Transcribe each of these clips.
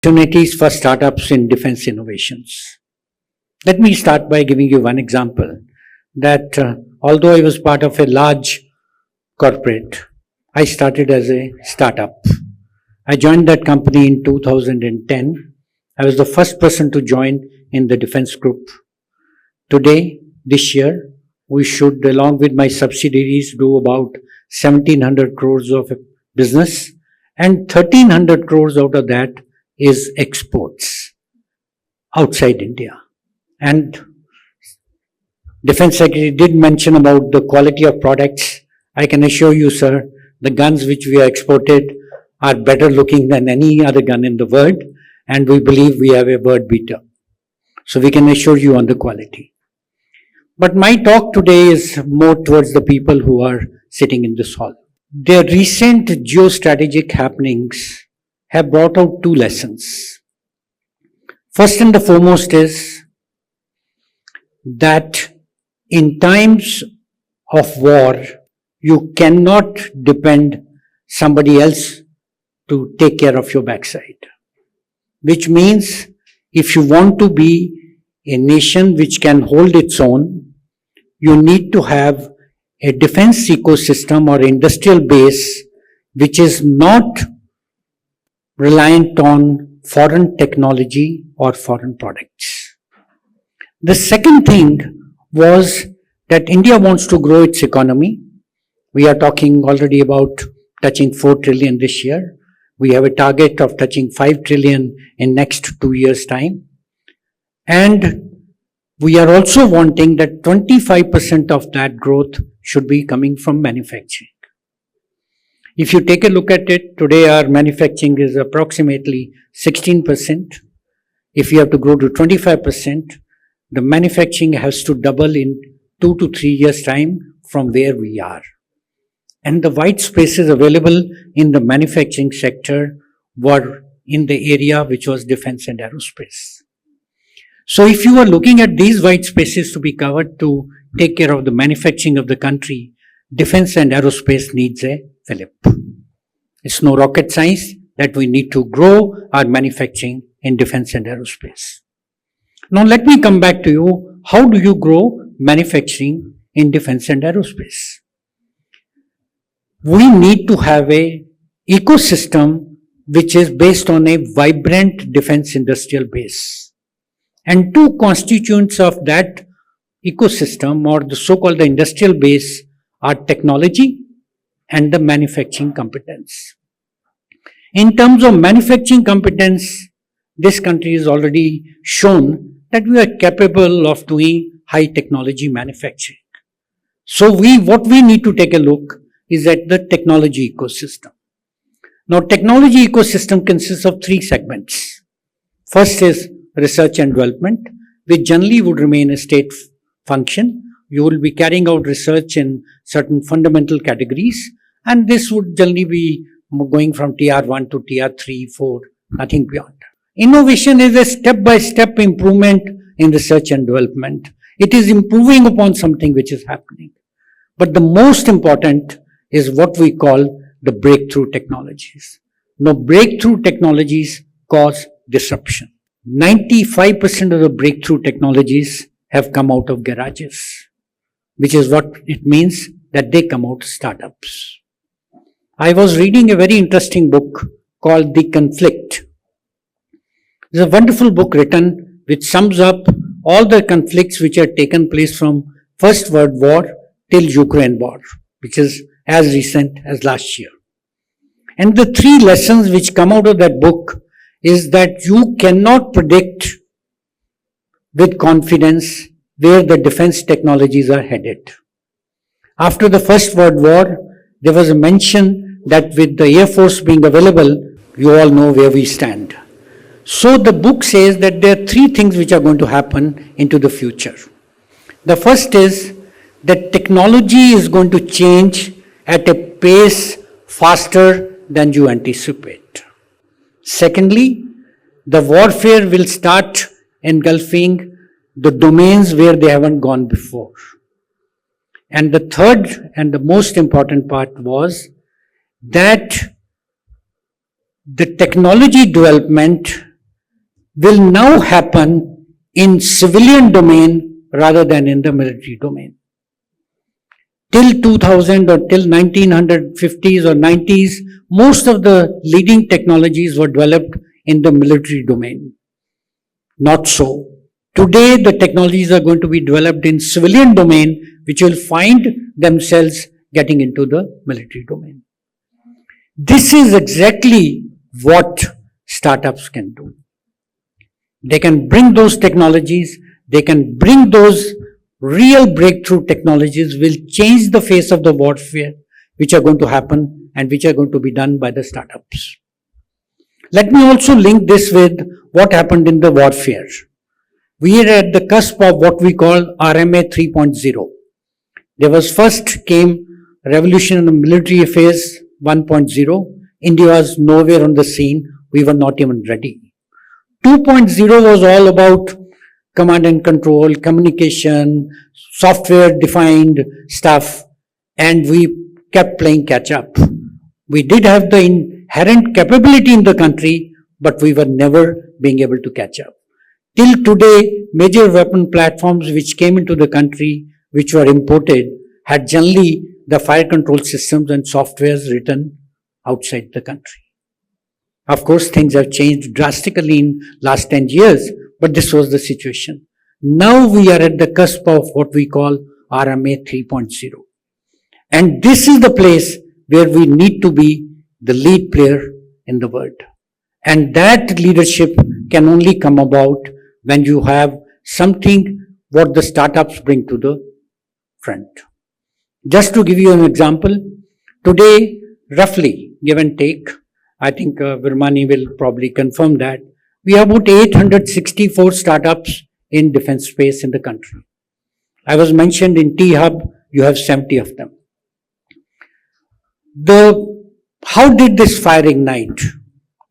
opportunities for startups in defense innovations. Let me start by giving you one example that although I was part of a large corporate, I started as a startup. I joined that company in 2010. I was the first person to join in the defense group. Today, this year, we should, along with my subsidiaries, do about 1700 crores of business, and 1300 crores out of that is exports outside India. And Defense Secretary did mention about the quality of products. I can assure you, sir, the guns which we are exported are better looking than any other gun in the world, and we believe we have a world beater. So we can assure you on the quality. But my talk today is more towards the people who are sitting in this hall. The recent geostrategic happenings have brought out two lessons. First and the foremost is that in times of war, you cannot depend somebody else to take care of your backside. Which means if you want to be a nation which can hold its own, you need to have a defense ecosystem or industrial base which is not reliant on foreign technology or foreign products. The second thing was that India wants to grow its economy. We are talking already about touching 4 trillion this year. We have a target of touching 5 trillion in next 2 years' time. And we are also wanting that 25% of that growth should be coming from manufacturing. If you take a look at it, today our manufacturing is approximately 16%. If you have to grow to 25%, the manufacturing has to double in 2 to 3 years' time from where we are. And the white spaces available in the manufacturing sector were in the area which was defense and aerospace. So if you are looking at these white spaces to be covered to take care of the manufacturing of the country, defense and aerospace needs a fillip. It's no rocket science that we need to grow our manufacturing in defense and aerospace. Now let me come back to you. How do you grow manufacturing in defense and aerospace? We need to have a ecosystem which is based on a vibrant defense industrial base. And two constituents of that ecosystem or the so-called industrial base are technology and the manufacturing competence. In terms of manufacturing competence, this country has already shown that we are capable of doing high technology manufacturing. So what we need to take a look is at the technology ecosystem. Now, technology ecosystem consists of 3 segments. First is research and development, which generally would remain a state function. You will be carrying out research in certain fundamental categories, and this would generally be going from tier 1 to tier 3, 4, nothing beyond. Innovation is a step-by-step improvement in research and development. It is improving upon something which is happening. But the most important is what we call the breakthrough technologies. Now, breakthrough technologies cause disruption. 95% of the breakthrough technologies have come out of garages, which is what it means that they come out of startups. I was reading a very interesting book called The Conflict. It's a wonderful book written which sums up all the conflicts which had taken place from First World War till Ukraine war, which is as recent as last year. And the 3 lessons which come out of that book is that you cannot predict with confidence where the defense technologies are headed. After the First World War, there was a mention that with the Air Force being available, you all know where we stand. So the book says that there are 3 things which are going to happen into the future. The first is that technology is going to change at a pace faster than you anticipate. Secondly, the warfare will start engulfing the domains where they haven't gone before. And the third and the most important part was that the technology development will now happen in civilian domain rather than in the military domain. Till 2000 or till 1950s or 90s, most of the leading technologies were developed in the military domain. Not so. Today, the technologies are going to be developed in civilian domain, which will find themselves getting into the military domain. This is exactly what startups can do. They can bring those technologies, they can bring those real breakthrough technologies will change the face of the warfare, which are going to happen and which are going to be done by the startups. Let me also link this with what happened in the warfare. We are at the cusp of what we call RMA 3.0. There was first came revolution in the military affairs 1.0. India was nowhere on the scene. We were not even ready. 2.0 was all about command and control, communication, software defined stuff, and we kept playing catch up. We did have the inherent capability in the country, but we were never being able to catch up. Till today, major weapon platforms which came into the country, which were imported, had generally the fire control systems and softwares written outside the country. Of course, things have changed drastically in last 10 years, but this was the situation. Now we are at the cusp of what we call RMA 3.0. And this is the place where we need to be the lead player in the world. And that leadership can only come about when you have something what the startups bring to the front. Just to give you an example, today, roughly, give and take, I think Virmani will probably confirm that, we have about 864 startups in defense space in the country. I was mentioned in T-Hub, you have 70 of them. How did this fire ignite?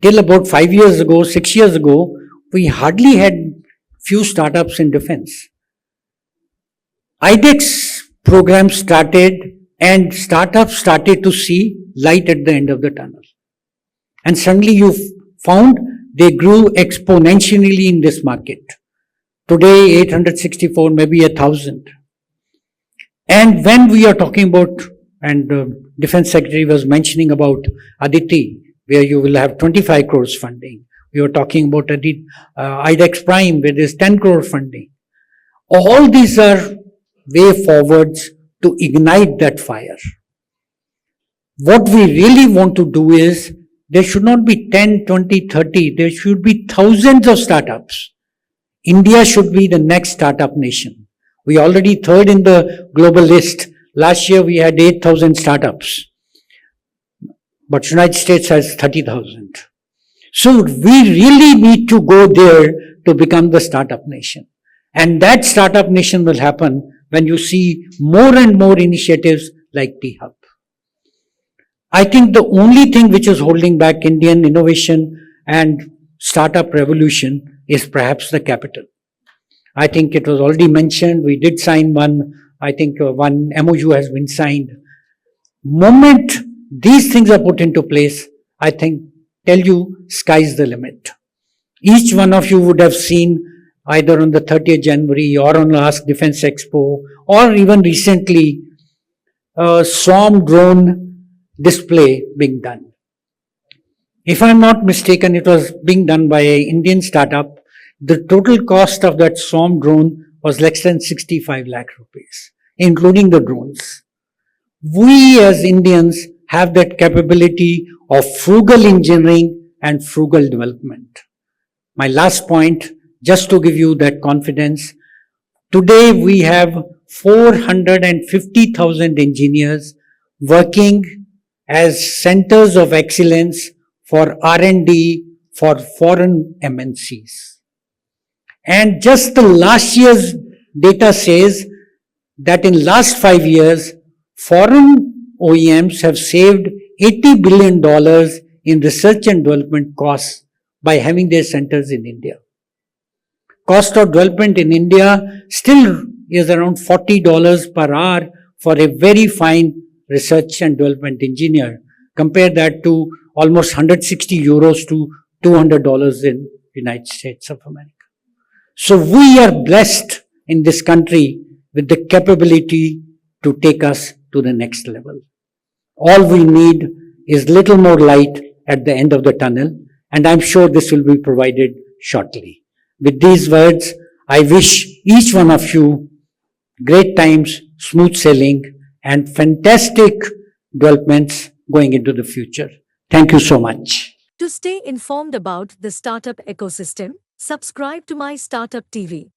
Till about 5 years ago, 6 years ago, we hardly had few startups in defense. IDEX program started and startups started to see light at the end of the tunnel. And suddenly you found they grew exponentially in this market. Today 864, maybe 1,000. And when we are talking about, and Defense Secretary was mentioning about Aditi, where you will have 25 crores funding. We were talking about IDEX Prime, where there's 10 crore funding. All these are way forwards to ignite that fire. What we really want to do is, there should not be 10, 20, 30, there should be thousands of startups. India should be the next startup nation. We are already third in the global list. Last year we had 8,000 startups. But United States has 30,000. So we really need to go there to become the startup nation. And that startup nation will happen when you see more and more initiatives like T-Hub. I think the only thing which is holding back Indian innovation and startup revolution is perhaps the capital. I think it was already mentioned, we did sign one, I think one MOU has been signed. Moment these things are put into place, I think, tell you, sky's the limit. Each one of you would have seen either on the 30th January or on last Defense Expo or even recently a swarm drone display being done. If I'm not mistaken, it was being done by an Indian startup. The total cost of that swarm drone was less than 65 lakh rupees, including the drones. We as Indians have that capability of frugal engineering and frugal development. My last point, just to give you that confidence, today we have 450,000 engineers working as centers of excellence for R&D for foreign MNCs. And just the last year's data says that in last 5 years, foreign OEMs have saved $80 billion in research and development costs by having their centers in India. Cost of development in India still is around $40 per hour for a very fine research and development engineer. Compare that to almost 160 euros to $200 in United States of America. So we are blessed in this country with the capability to take us to the next level. All we need is little more light at the end of the tunnel, and I'm sure this will be provided shortly. With these words, I wish each one of you great times, smooth sailing, and fantastic developments going into the future. Thank you so much. To stay informed about the startup ecosystem, subscribe to My Startup TV.